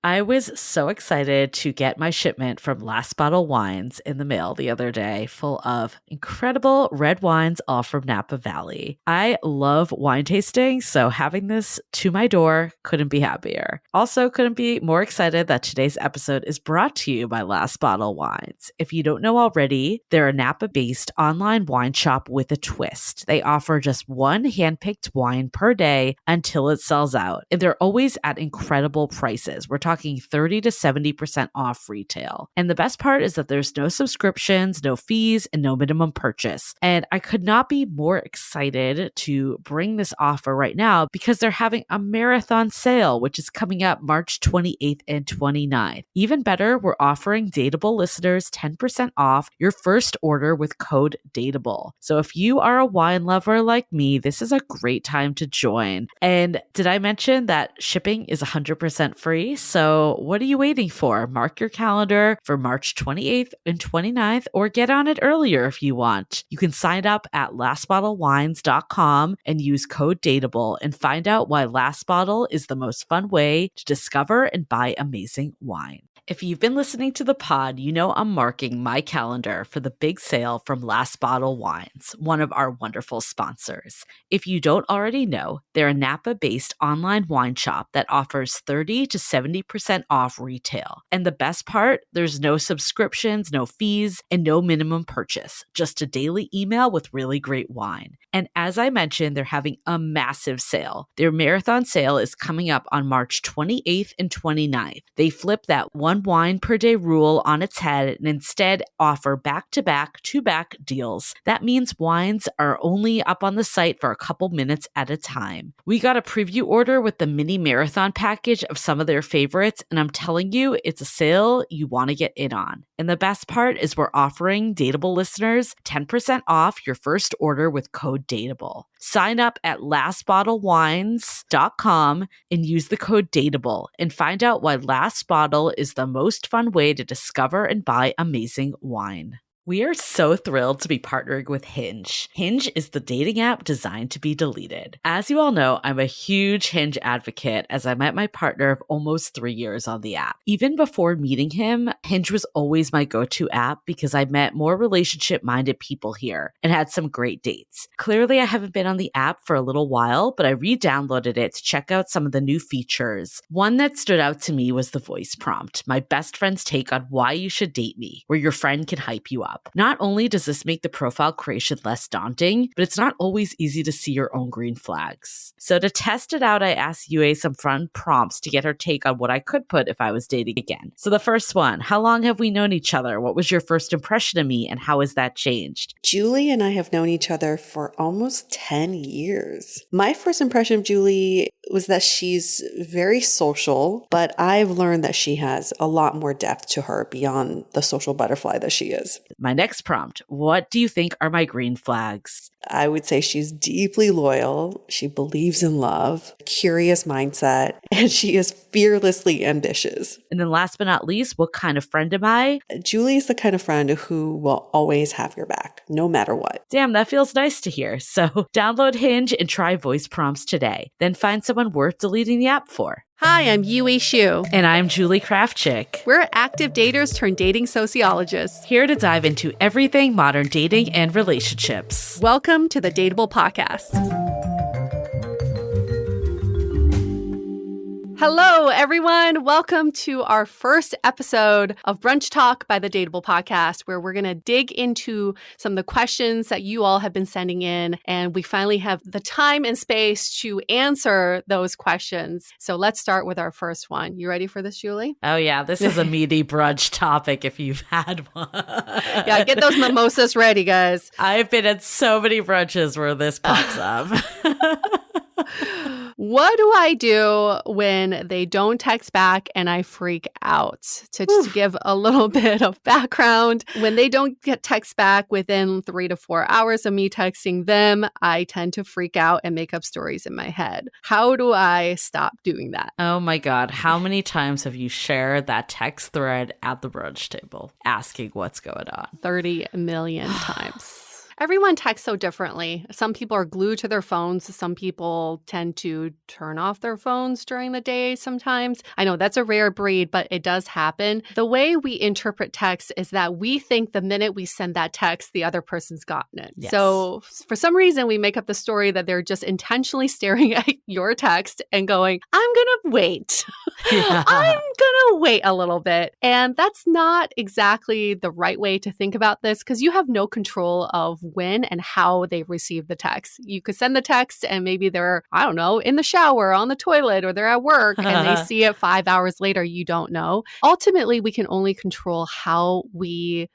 I was so excited to get my shipment from Last Bottle Wines in the mail the other day, full of incredible red wines, all from Napa Valley. I love wine tasting, so having this to my door couldn't be happier. Also, couldn't be more excited that today's episode is brought to you by Last Bottle Wines. If you don't know already, they're a Napa-based online wine shop with a twist. They offer just one handpicked wine per day until it sells out, and they're always at incredible prices. We're talking 30 to 70% off retail. And the best part is that there's no subscriptions, no fees, and no minimum purchase. And I could not be more excited to bring this offer right now because they're having a marathon sale, which is coming up March 28th and 29th. Even better, we're offering Dateable listeners 10% off your first order with code DATEABLE. So if you are a wine lover like me, this is a great time to join. And did I mention that shipping is 100% free? So what are you waiting for? Mark your calendar for March 28th and 29th, or get on it earlier if you want. You can sign up at lastbottlewines.com and use code DATEABLE and find out why Last Bottle is the most fun way to discover and buy amazing wine. If you've been listening to the pod, you know I'm marking my calendar for the big sale from Last Bottle Wines, one of our wonderful sponsors. If you don't already know, they're a Napa-based online wine shop that offers 30 to 70% off retail. And the best part, there's no subscriptions, no fees, and no minimum purchase, just a daily email with really great wine. And as I mentioned, they're having a massive sale. Their marathon sale is coming up on March 28th and 29th. They flip that one wine per day rule on its head and instead offer back-to-back, two-back deals. That means wines are only up on the site for a couple minutes at a time. We got a preview order with the mini marathon package of some of their favorites, and I'm telling you, it's a sale you want to get in on. And the best part is we're offering Dateable listeners 10% off your first order with code DATEABLE. Sign up at lastbottlewines.com and use the code DATEABLE and find out why Last Bottle is the most fun way to discover and buy amazing wine. We are so thrilled to be partnering with Hinge. Hinge is the dating app designed to be deleted. As you all know, I'm a huge Hinge advocate as I met my partner of almost 3 years on the app. Even before meeting him, Hinge was always my go-to app because I met more relationship-minded people here and had some great dates. Clearly, I haven't been on the app for a little while, but I re-downloaded it to check out some of the new features. One that stood out to me was the voice prompt, my best friend's take on why you should date me, where your friend can hype you up. Not only does this make the profile creation less daunting, but it's not always easy to see your own green flags. So to test it out, I asked Yue some fun prompts to get her take on what I could put if I was dating again. So the first one, how long have we known each other? What was your first impression of me and how has that changed? Julie and I have known each other for almost 10 years. My first impression of Julie was that she's very social, but I've learned that she has a lot more depth to her beyond the social butterfly that she is. My next prompt, what do you think are my green flags? I would say she's deeply loyal. She believes in love, curious mindset, and she is fearlessly ambitious. And then last but not least, what kind of friend am I? Julie is the kind of friend who will always have your back, no matter what. Damn, that feels nice to hear. So download Hinge and try voice prompts today. Then find someone worth deleting the app for. Hi, I'm Yue Xu. And I'm Julie Krafchick. We're active daters turned dating sociologists. Here to dive into everything modern dating and relationships. Welcome to the Dateable Podcast. Hello, everyone. Welcome to our first episode of Brunch Talk by the Dateable Podcast, where we're going to dig into some of the questions that you all have been sending in, and we finally have the time and space to answer those questions. So let's start with our first one. You ready for this, Julie? Oh, yeah. This is a meaty brunch topic if you've had one. Yeah, get those mimosas ready, guys. I've been at so many brunches where this pops up. What do I do when they don't text back and I freak out? To give a little bit of background, when they don't get text back within 3 to 4 hours of me texting them, I tend to freak out and make up stories in my head. How do I stop doing that? Oh my God. How many times have you shared that text thread at the brunch table asking what's going on? 30 million times. Everyone texts so differently. Some people are glued to their phones. Some people tend to turn off their phones during the day sometimes. I know that's a rare breed, but it does happen. The way we interpret text is that we think the minute we send that text, the other person's gotten it. Yes. So for some reason, we make up the story that they're just intentionally staring at your text and going, I'm going to wait. Yeah. I'm going to wait a little bit. And that's not exactly the right way to think about this because you have no control of when and how they receive the text. You could send the text and maybe they're, I don't know, in the shower, on the toilet, or they're at work and they see it 5 hours later. You don't know. Ultimately, we can only control how we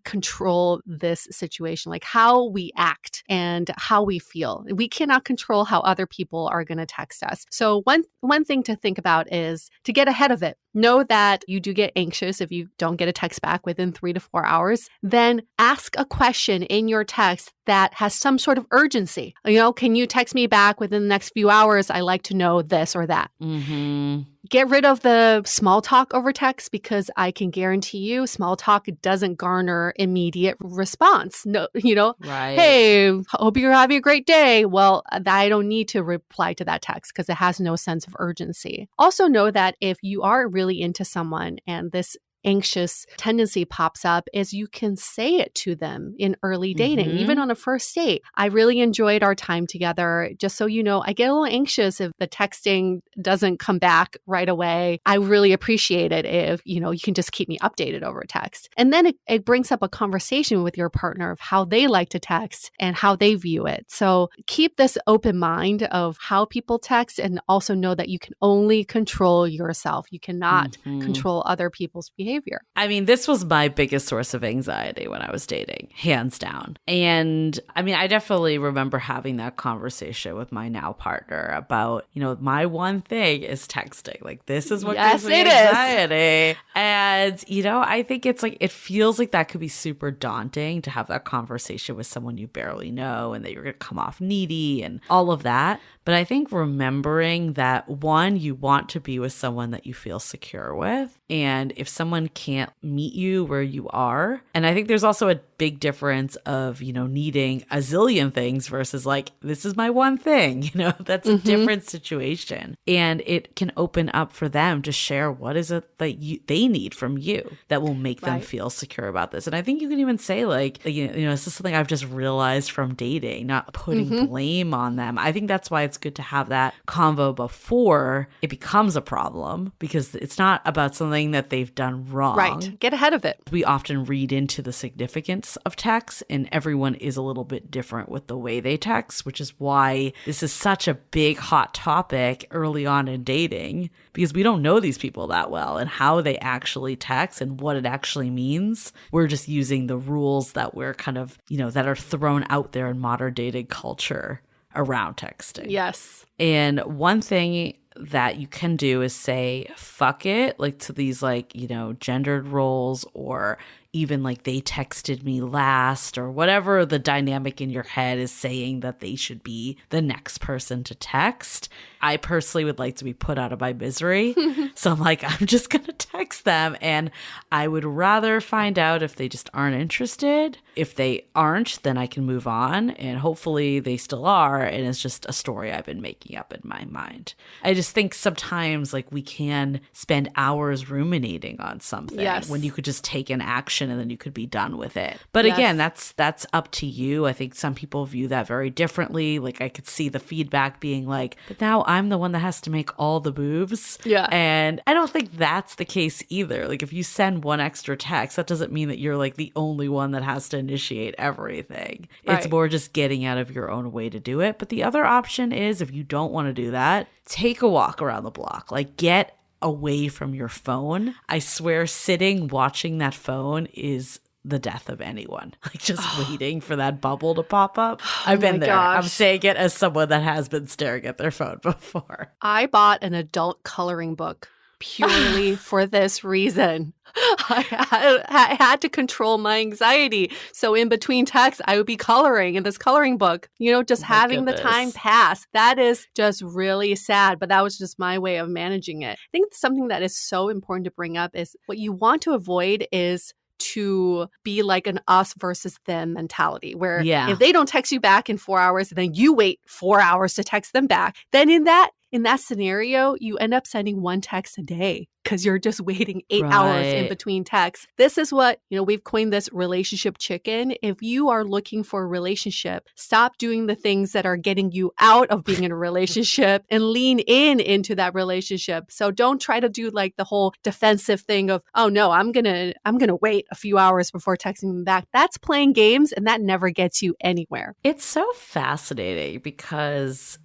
control this situation, like how we act and how we feel. We cannot control how other people are going to text us. So one thing to think about is to get ahead of it. Know that you do get anxious if you don't get a text back within 3 to 4 hours. Then ask a question in your text that has some sort of urgency. Can you text me back within the next few hours? I like to know this or that. Mm-hmm. Get rid of the small talk over text because I can guarantee you small talk doesn't garner immediate response. No, Right. Hey, hope you're having a great day. Well, I don't need to reply to that text because it has no sense of urgency. Also know that if you are really into someone and this anxious tendency pops up is you can say it to them in early dating, even on a first date. I really enjoyed our time together. Just so you know, I get a little anxious if the texting doesn't come back right away. I really appreciate it if, you can just keep me updated over text. And then it brings up a conversation with your partner of how they like to text and how they view it. So keep this open mind of how people text and also know that you can only control yourself. You cannot control other people's behavior. I mean, this was my biggest source of anxiety when I was dating, hands down. And I mean, I definitely remember having that conversation with my now partner about, my one thing is texting. Like, this is what gives me anxiety. And, I think it's like, it feels like that could be super daunting to have that conversation with someone you barely know and that you're going to come off needy and all of that. But I think remembering that, one, you want to be with someone that you feel secure with. And if someone can't meet you where you are, and I think there's also a big difference of, needing a zillion things versus like, this is my one thing, that's a different situation. And it can open up for them to share what is it that they need from you that will make them feel secure about this. And I think you can even say like, this is something I've just realized from dating, not putting blame on them. I think that's why it's good to have that convo before it becomes a problem, because it's not about something that they've done wrong. Right. Get ahead of it. We often read into the significance of text, and everyone is a little bit different with the way they text, which is why this is such a big hot topic early on in dating, because we don't know these people that well and how they actually text and what it actually means. We're just using the rules that we're kind of, that are thrown out there in modern dating culture around texting. Yes. And one thing that you can do is say, fuck it, like to these like, gendered roles, or even like they texted me last, or whatever the dynamic in your head is saying that they should be the next person to text. I personally would like to be put out of my misery. So I'm like, I'm just going to text them. And I would rather find out if they just aren't interested. If they aren't, then I can move on. And hopefully they still are. And it's just a story I've been making up in my mind. I just think sometimes like we can spend hours ruminating on something when you could just take an action and then you could be done with it. But again, that's up to you. I think some people view that very differently. Like I could see the feedback being like, but now I'm the one that has to make all the moves. Yeah. And I don't think that's the case either. Like if you send one extra text, that doesn't mean that you're like the only one that has to initiate everything. Right. It's more just getting out of your own way to do it. But the other option is, if you don't want to do that, take a walk around the block. Like get away from your phone. I swear sitting watching that phone is the death of anyone. Like just waiting for that bubble to pop up. I've been there. Gosh. I'm saying it as someone that has been staring at their phone before. I bought an adult coloring book purely for this reason. I had to control my anxiety. So in between texts, I would be coloring in this coloring book, just having the time pass. That is just really sad. But that was just my way of managing it. I think something that is so important to bring up is what you want to avoid is to be like an us versus them mentality, where Yeah. if they don't text you back in 4 hours, then you wait 4 hours to text them back. Then in that scenario, you end up sending one text a day because you're just waiting 8 hours in Right. between texts. This is what, we've coined this relationship chicken. If you are looking for a relationship, stop doing the things that are getting you out of being in a relationship and lean into that relationship. So don't try to do like the whole defensive thing of, oh no, I'm going to wait a few hours before texting them back. That's playing games and that never gets you anywhere. It's so fascinating because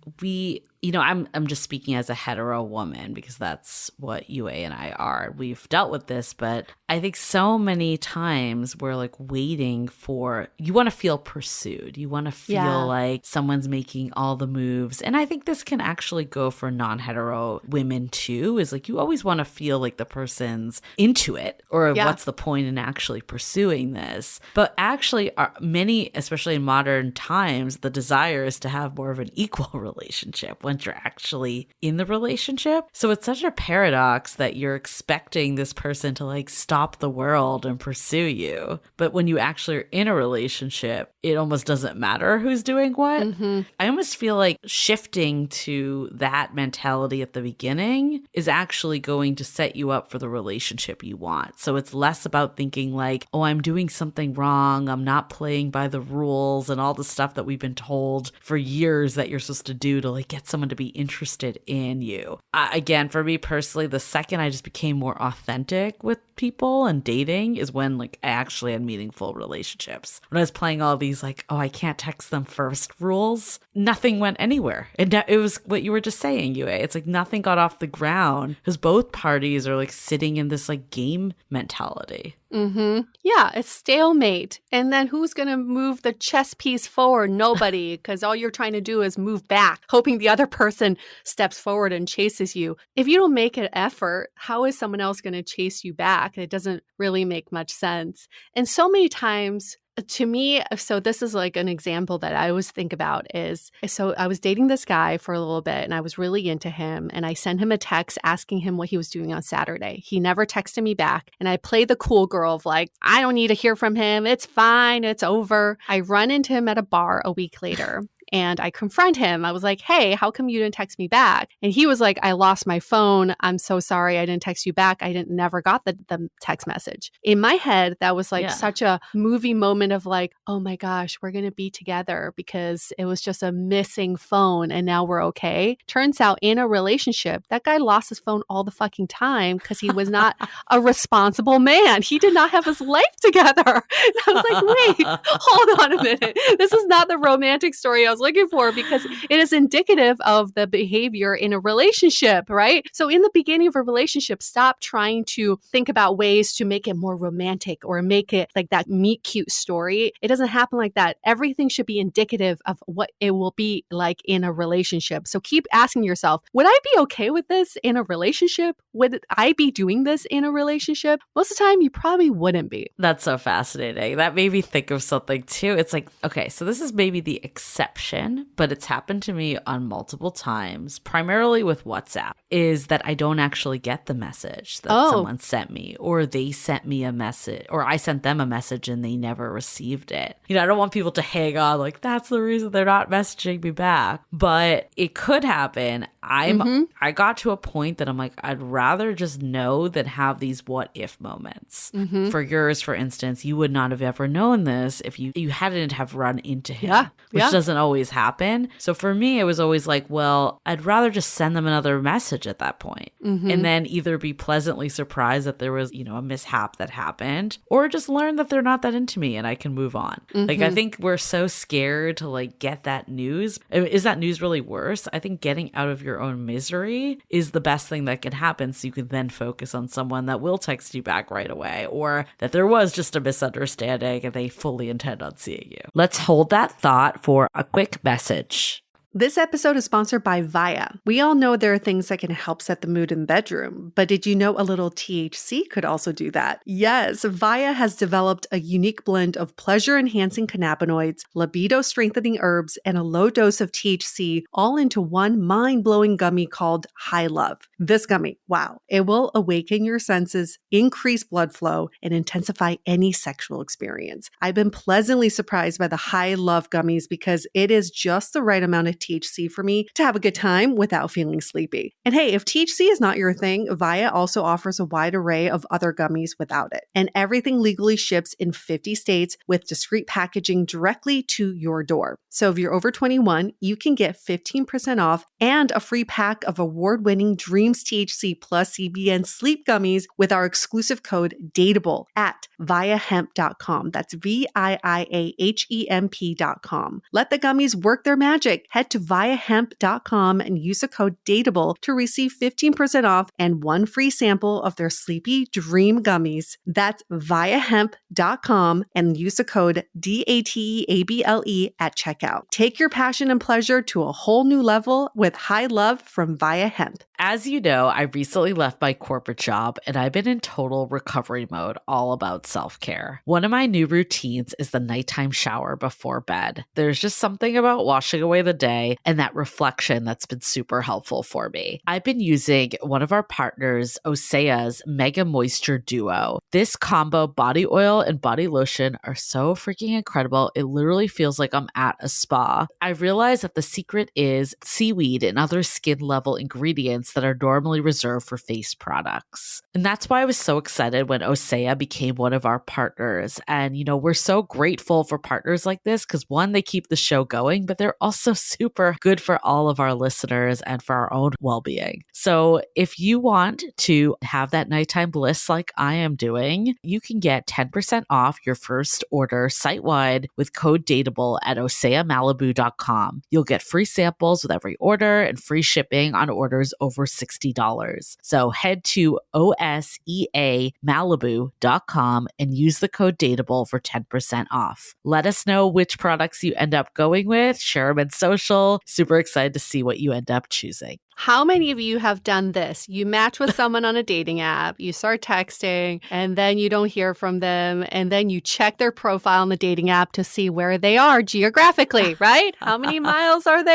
I'm just speaking as a hetero woman because that's what Yue and I are. We've dealt with this, but I think so many times we're like waiting for, you want to feel pursued. You want to feel like someone's making all the moves. And I think this can actually go for non-hetero women too, is like you always want to feel like the person's into it or what's the point in actually pursuing this. But actually many, especially in modern times, the desire is to have more of an equal relationship once you're actually in the relationship. So it's such a paradox that you're expecting this person to like stop the world and pursue you. But when you actually are in a relationship, it almost doesn't matter who's doing what. Mm-hmm. I almost feel like shifting to that mentality at the beginning is actually going to set you up for the relationship you want. So it's less about thinking like, oh, I'm doing something wrong. I'm not playing by the rules and all the stuff that we've been told for years that you're supposed to do to like get someone to be interested in you. Again, for me personally, the second I just became more authentic with people and dating is when like I actually had meaningful relationships. When I was playing all these like, oh, I can't text them first rules, nothing went anywhere. And it was what you were just saying, Yue. It's like nothing got off the ground because both parties are like sitting in this like game mentality. Mm-hmm. Yeah, it's stalemate. And then who's going to move the chess piece forward? Nobody, because all you're trying to do is move back, hoping the other person steps forward and chases you. If you don't make an effort, how is someone else going to chase you back? It doesn't really make much sense. And so many times, to me, so this is like an example that I always think about is, so I was dating this guy for a little bit and I was really into him and I sent him a text asking him what he was doing on Saturday. He never texted me back and I played the cool girl of like, I don't need to hear from him. It's fine. It's over. I run into him at a bar a week later. And I confront him. I was like, hey, how come you didn't text me back? And he was like, I lost my phone. I'm so sorry. I didn't text you back. I never got the text message. In my head, that was like such a movie moment of like, oh my gosh, we're going to be together because it was just a missing phone and now we're okay. Turns out in a relationship, that guy lost his phone all the fucking time because he was not a responsible man. He did not have his life together. And I was like, wait, hold on a minute. This is not the romantic story I was looking for because it is indicative of the behavior in a relationship, right? So in the beginning of a relationship, stop trying to think about ways to make it more romantic or make it like that meet cute story. It doesn't happen like that. Everything should be indicative of what it will be like in a relationship. So keep asking yourself, would I be okay with this in a relationship? Would I be doing this in a relationship? Most of the time, you probably wouldn't be. That's so fascinating. That made me think of something too. It's like, okay, so this is maybe the exception, but it's happened to me on multiple times, primarily with WhatsApp, is that I don't actually get the message that someone sent me, or they sent me a message, or I sent them a message and they never received it. I don't want people to hang on like, that's the reason they're not messaging me back, but it could happen. I got to a point that I'm like, I'd rather just know than have these what if moments. For yours, for instance, you would not have ever known this if you hadn't have run into him, which doesn't always happen. So for me, it was always like, well, I'd rather just send them another message at that point. And then either be pleasantly surprised that there was, a mishap that happened, or just learn that they're not that into me and I can move on. Like, I think we're so scared to like get that news. Is that news really worse? I think getting out of your own misery is the best thing that can happen. So you can then focus on someone that will text you back right away, or that there was just a misunderstanding and they fully intend on seeing you. Let's hold that thought for a quick message. This episode is sponsored by Via. We all know there are things that can help set the mood in the bedroom, but did you know a little THC could also do that? Yes, Via has developed a unique blend of pleasure-enhancing cannabinoids, libido-strengthening herbs, and a low dose of THC all into one mind-blowing gummy called High Love. This gummy, wow, it will awaken your senses, increase blood flow, and intensify any sexual experience. I've been pleasantly surprised by the High Love gummies because it is just the right amount of THC for me to have a good time without feeling sleepy. And hey, if THC is not your thing, Via also offers a wide array of other gummies without it. And everything legally ships in 50 states with discreet packaging directly to your door. So if you're over 21, you can get 15% off and a free pack of award-winning Dreams THC plus CBN sleep gummies with our exclusive code DATEABLE at viahemp.com. That's VIIAHEMP.com. Let the gummies work their magic. Head to viahemp.com and use the code DATEABLE to receive 15% off and one free sample of their Sleepy Dream gummies. That's viahemp.com and use the code DATEABLE at checkout. Take your passion and pleasure to a whole new level with High Love from Via Hemp. As you know, I recently left my corporate job and I've been in total recovery mode, all about self-care. One of my new routines is the nighttime shower before bed. There's just something about washing away the day and that reflection that's been super helpful for me. I've been using one of our partners, Osea's Mega Moisture Duo. This combo body oil and body lotion are so freaking incredible. It literally feels like I'm at a spa. I realized that the secret is seaweed and other skin level ingredients that are normally reserved for face products. And that's why I was so excited when Osea became one of our partners. And, you know, we're so grateful for partners like this because one, they keep the show going, but they're also super good for all of our listeners and for our own well-being. So if you want to have that nighttime bliss like I am doing, you can get 10% off your first order site-wide with code DATEABLE at oseamalibu.com. You'll get free samples with every order and free shipping on orders over $60. So head to oseamalibu.com and use the code DATEABLE for 10% off. Let us know which products you end up going with. Share them in social. Super excited to see what you end up choosing. How many of you have done this? You match with someone on a dating app, you start texting, and then you don't hear from them, and then you check their profile on the dating app to see where they are geographically, right? How many miles are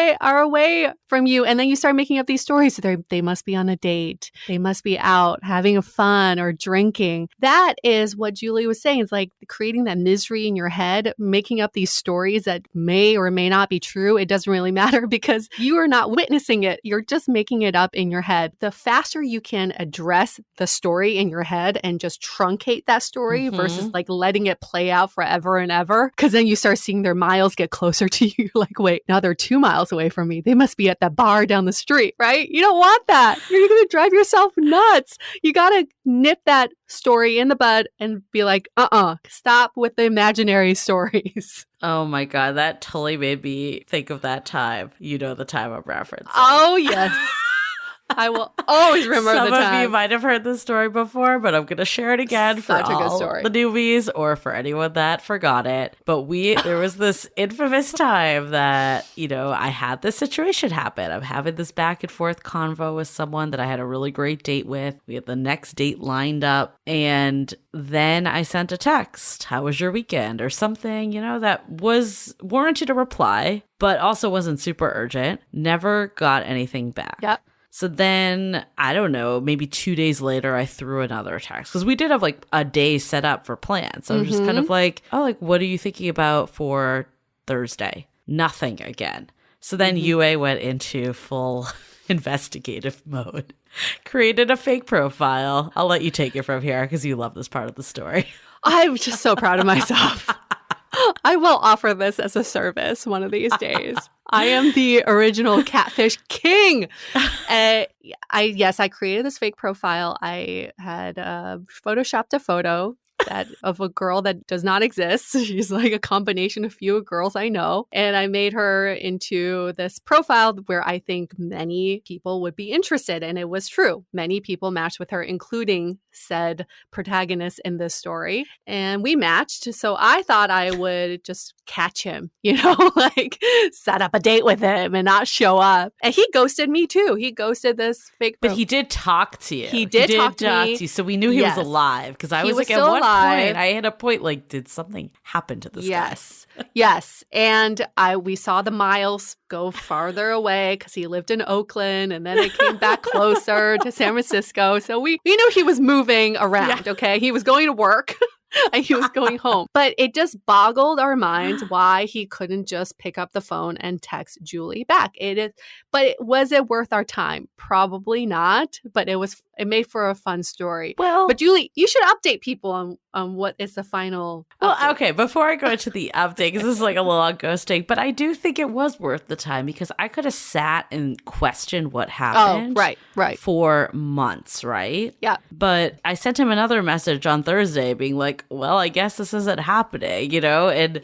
away from you? And then you start making up these stories. They must be on a date. They must be out having fun or drinking. That is what Julie was saying. It's like creating that misery in your head, making up these stories that may or may not be true. It doesn't really matter because you are not witnessing it. You're just making it up in your head. The faster you can address the story in your head and just truncate that story versus like letting it play out forever and ever, because then you start seeing their miles get closer to you. Like, wait, now they're 2 miles away from me. They must be at that bar down the street, right? You don't want that. You're going to drive yourself nuts. You got to nip that story in the bud and be like, stop with the imaginary stories. Oh my God, that totally made me think of that time. You know the time I'm referencing. Oh, yes. I will always remember the time. Some of you might have heard this story before, but I'm going to share it again for all the newbies or for anyone that forgot it. But there was this infamous time that, you know, I had this situation happen. I'm having this back and forth convo with someone that I had a really great date with. We had the next date lined up. And then I sent a text, how was your weekend? Or something, you know, that was warranted a reply, but also wasn't super urgent. Never got anything back. Yep. So then, I don't know, maybe 2 days later, I threw another text because we did have like a day set up for plans. So I was just kind of like, oh, like, what are you thinking about for Thursday? Nothing again. So then UA went into full investigative mode, created a fake profile. I'll let you take it from here because you love this part of the story. I'm just so proud of myself. I will offer this as a service one of these days. I am the original catfish king. I created this fake profile. I had photoshopped a photo that of a girl that does not exist. She's like a combination of few girls I know. And I made her into this profile where I think many people would be interested. And it was true. Many people matched with her, including said protagonist in this story. And we matched. So I thought I would just catch him, like set up a date with him and not show up. And he ghosted me too. He ghosted this fake. But he did talk to you. He did talk to me. So we knew he was alive. Because I was like, at one point, I had a point like, did something happen to this guy? Yes. And we saw the miles go farther away because he lived in Oakland, and then it came back closer to San Francisco. So we knew he was moving around, okay? He was going to work. And he was going home. But it just boggled our minds why he couldn't just pick up the phone and text Julie back. But was it worth our time? Probably not. But it made for a fun story. Well, but Julie, you should update people on what is the final update. Well, okay, before I go into the update, because this is like a little ghosting, but I do think it was worth the time because I could have sat and questioned what happened right. for months, right? Yeah. But I sent him another message on Thursday being like, well, I guess this isn't happening, And,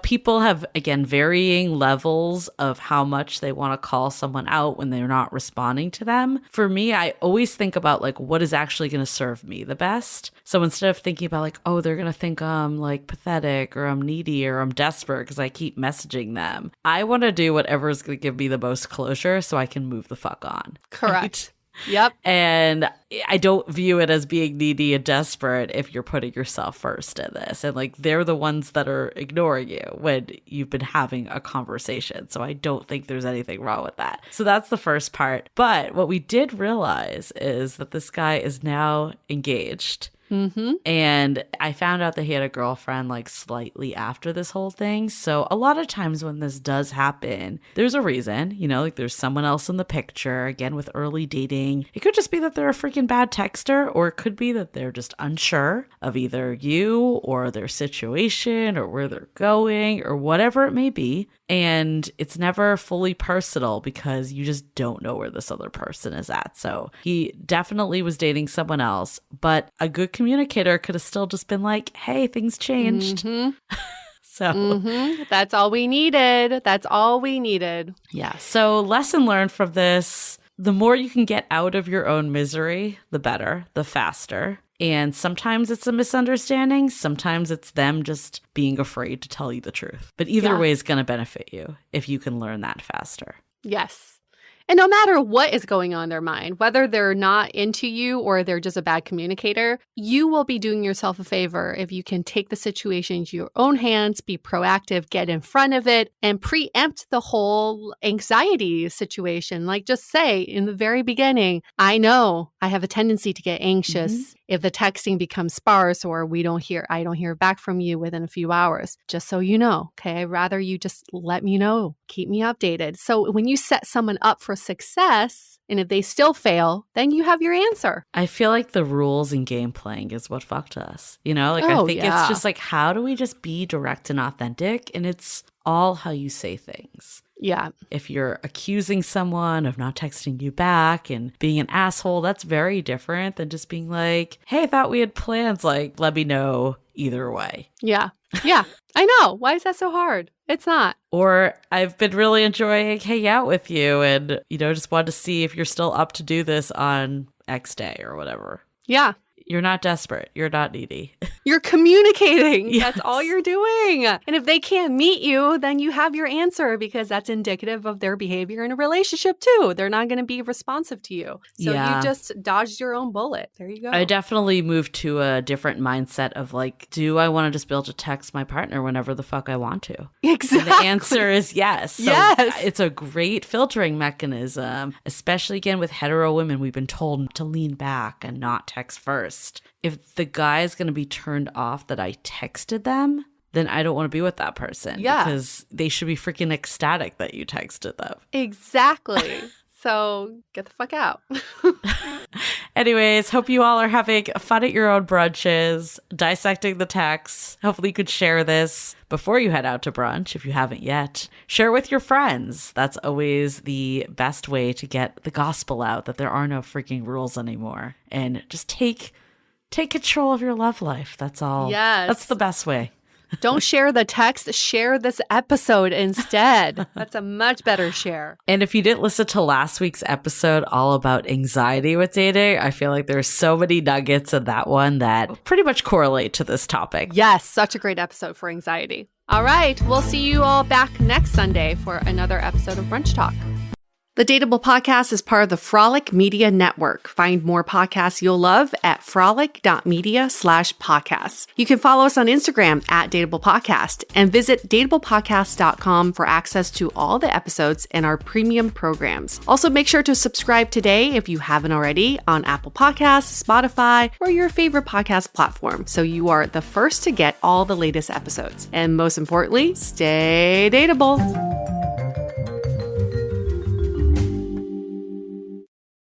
people have, again, varying levels of how much they want to call someone out when they're not responding to them. For me, I always think about like what is actually going to serve me the best. So instead of thinking about like, oh, they're going to think I'm like pathetic or I'm needy or I'm desperate because I keep messaging them, I want to do whatever is going to give me the most closure so I can move the fuck on. Correct. Right? Yep. And I don't view it as being needy and desperate if you're putting yourself first in this. And like they're the ones that are ignoring you when you've been having a conversation. So I don't think there's anything wrong with that. So that's the first part. But what we did realize is that this guy is now engaged. Mm-hmm. And I found out that he had a girlfriend like slightly after this whole thing. So a lot of times when this does happen, there's a reason, like there's someone else in the picture. Again, with early dating, it could just be that they're a freaking bad texter, or it could be that they're just unsure of either you or their situation or where they're going or whatever it may be. And it's never fully personal because you just don't know where this other person is at. So he definitely was dating someone else, but a good communicator could have still just been like, hey, things changed. Mm-hmm. So that's all we needed. That's all we needed. Yeah. So lesson learned from this, the more you can get out of your own misery, the better, the faster. And sometimes it's a misunderstanding. Sometimes it's them just being afraid to tell you the truth. But either way is going to benefit you if you can learn that faster. Yes. And no matter what is going on in their mind, whether they're not into you or they're just a bad communicator, you will be doing yourself a favor if you can take the situation into your own hands, be proactive, get in front of it, and preempt the whole anxiety situation. Like just say in the very beginning, I know I have a tendency to get anxious if the texting becomes sparse or I don't hear back from you within a few hours. Just so you know, okay? I'd rather you just let me know, keep me updated. So when you set someone up for success, and if they still fail, then you have your answer. I feel like the rules in game playing is what fucked us. I think it's just like, how do we just be direct and authentic? And it's all how you say things. Yeah. If you're accusing someone of not texting you back and being an asshole, that's very different than just being like, hey, I thought we had plans. Like, let me know either way. Yeah. Yeah. I know. Why is that so hard? It's not. Or I've been really enjoying hanging out with you and, just wanted to see if you're still up to do this on X day or whatever. Yeah. You're not desperate. You're not needy. You're communicating. Yes. That's all you're doing. And if they can't meet you, then you have your answer because that's indicative of their behavior in a relationship too. They're not going to be responsive to you. So you just dodged your own bullet. There you go. I definitely moved to a different mindset of like, do I want to just be able to text my partner whenever the fuck I want to? Exactly. And the answer is yes. So yes. It's a great filtering mechanism, especially again with hetero women. We've been told to lean back and not text first. If the guy is going to be turned off that I texted them, then I don't want to be with that person. Yeah. Because they should be freaking ecstatic that you texted them. Exactly. So get the fuck out. Anyways, hope you all are having fun at your own brunches, dissecting the texts. Hopefully you could share this before you head out to brunch if you haven't yet. Share with your friends. That's always the best way to get the gospel out that there are no freaking rules anymore. And just take take control of your love life. That's all. Yes. That's the best way. Don't share the text, share this episode instead. That's a much better share. And if you didn't listen to last week's episode all about anxiety with dating, I feel like there's so many nuggets in that one that pretty much correlate to this topic. Yes, such a great episode for anxiety. All right, we'll see you all back next Sunday for another episode of Brunch Talk. The Dateable podcast is part of the Frolic Media Network. Find more podcasts you'll love at frolic.media/podcasts. You can follow us on Instagram at Dateable Podcast and visit dateablepodcast.com for access to all the episodes and our premium programs. Also, make sure to subscribe today if you haven't already on Apple Podcasts, Spotify, or your favorite podcast platform so you are the first to get all the latest episodes. And most importantly, stay dateable.